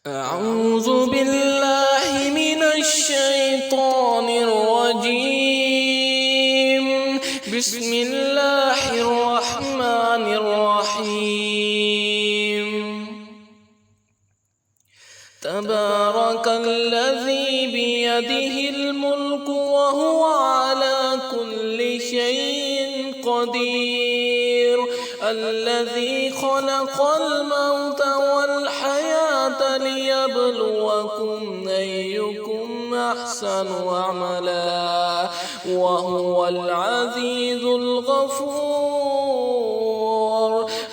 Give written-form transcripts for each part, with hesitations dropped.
أعوذ بالله من الشيطان الرجيم. بسم الله الرحمن الرحيم. تبارك الذي بيده الملك وهو على كل شيء قدير، الذي خلق الموت والحياة ليبلوكم أيكم أحسن عملا، وهو العزيز الغفور،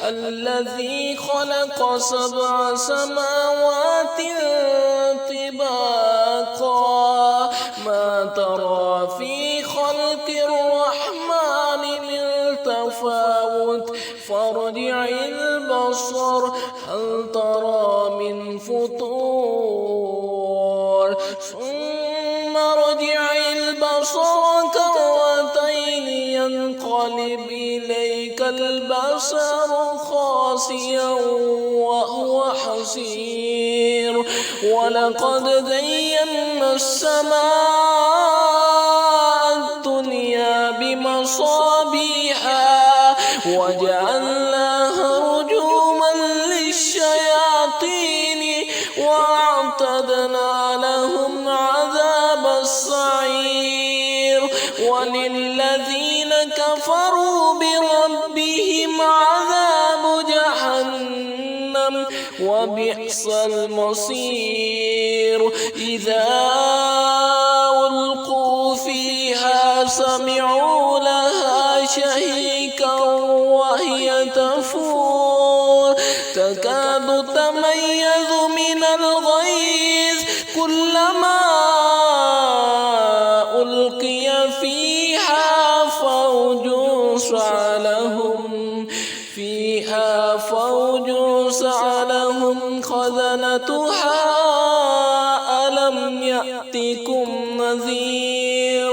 الذي خلق 7 سماوات طباقا، ما ترى في خلق الرحمن من تفاوت، فارجع البصر هل ترى من فطور، ثم ارجع البصر كرتين ينقلب إليك البصر خاسئا وهو حسير، ولقد زينا السماء الدنيا بمصابيح وجعلناها رجوما للشياطين وأعتدنا لهم عذاب السعير، وللذين كفروا بربهم عذاب جهنم وبئس المصير. إذا ألقوا فيها سمعوا لها شهيقا وهي تفور، تكاد تميز من الغيظ، كلما ألقي فيها فوج سألهم خزنتها ألم يأتكم نذير،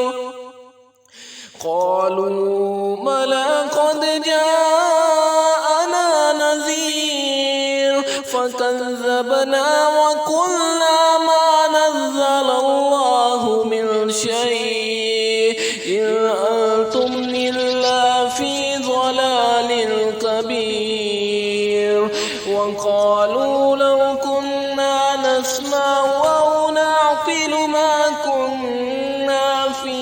قالوا بلى قد جاءنا نذير، فكذبنا وقلنا ما نزل الله من شيء إن أنتم إلا في ضلال كبير، وقالوا لو كنا نسمع أو نعقل ما كنا في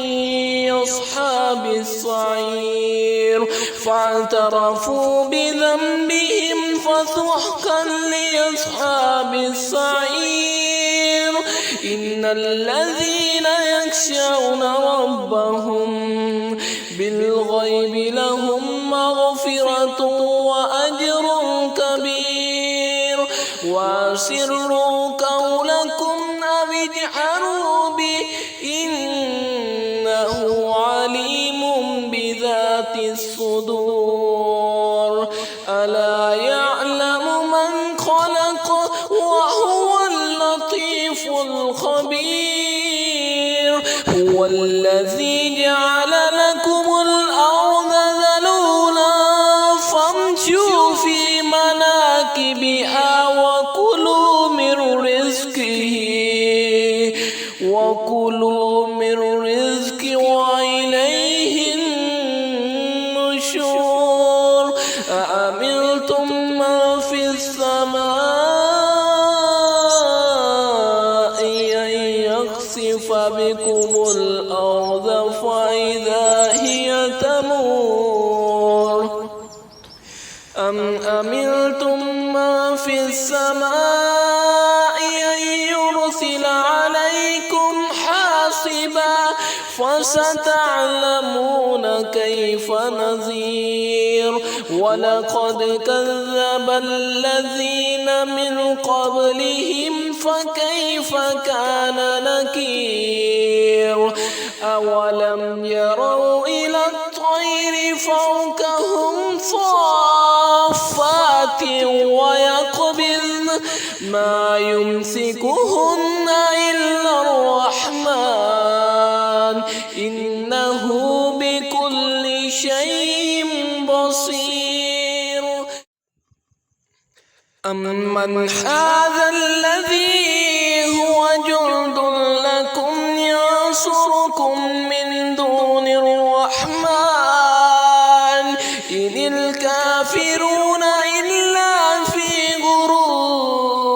أصحاب السعير، فاعترفوا بذنبهم فسحقا لأصحاب السعير. إن الذين يخشون ربهم بالغيب لهم مغفرة وأجر كبير، وأسروا قولكم أو اجهروا به إنه عليم بذات الصدور، ألا يعلم من خلق وهو اللطيف الخبير. هو الذي جعل لكم الأرض ذلولا فامشوا في مناكبها وكلوا من رزقه وإليه النشور. أأمنتم من في السماء أن يخسف بكم الأرض فإذا هي تمور، أم أمنتم من في السماء أن يرسل عليكم حاصبا، فستعلمون كيف نذير. ولقد كذب الذين من قبلهم فكيف كان نكير. أولم يروا إلى الطير فوقهم صافات ويقبضن ما يمسكهن إلا الرحمن إنه بكل شيء بصير. أمن هذا الذي هو جند لكم ينصركم من دون الرحمن إن الكافرون إلا في غرور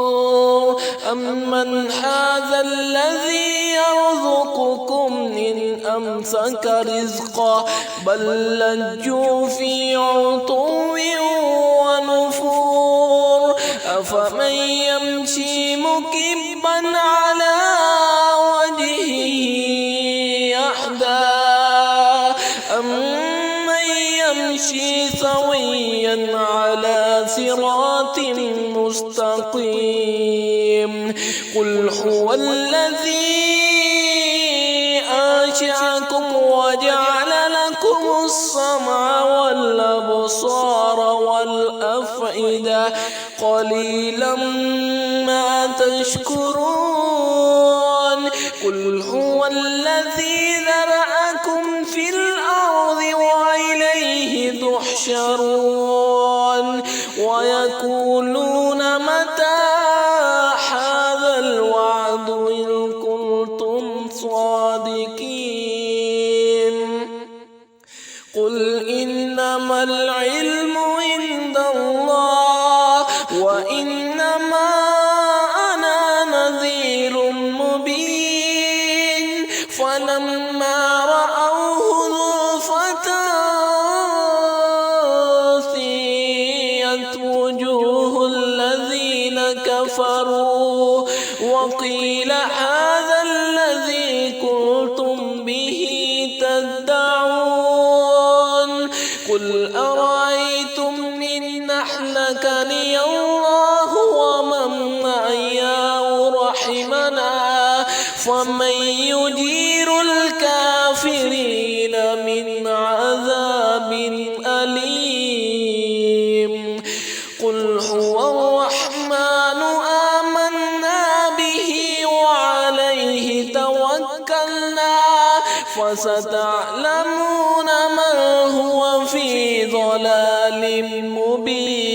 أمن هذا الذي يرزقكم إن أمسك رزقه بل لجوا في عتو ونفور أفمن يمشي مكبا على وجهه أهدى أمن يمشي سويا على صراط مستقيم قل هو الذي أنشأكم وجعل لكم السمع والأبصار والأفئدة قليلا ما تشكرون قل هو الذي ذرأكم في الأرض وإليه تحشرون ويقولون متى هذا الوعد إن كنتم صادقين قل إنما العلم عند الله وإنما أنا نذير مبين فلما رأوه زلفة سيئت وجوه الذين كفروا وقيل هذا الذي كنتم به تدعون قل أرأيتم إن أهلكني الله ومن معي رحمنا فمن يجير الكافرين من عذاب أليم قل هو الرحمن آمنا به وعليه توكلنا فستعلمون من هو في ضلال مبين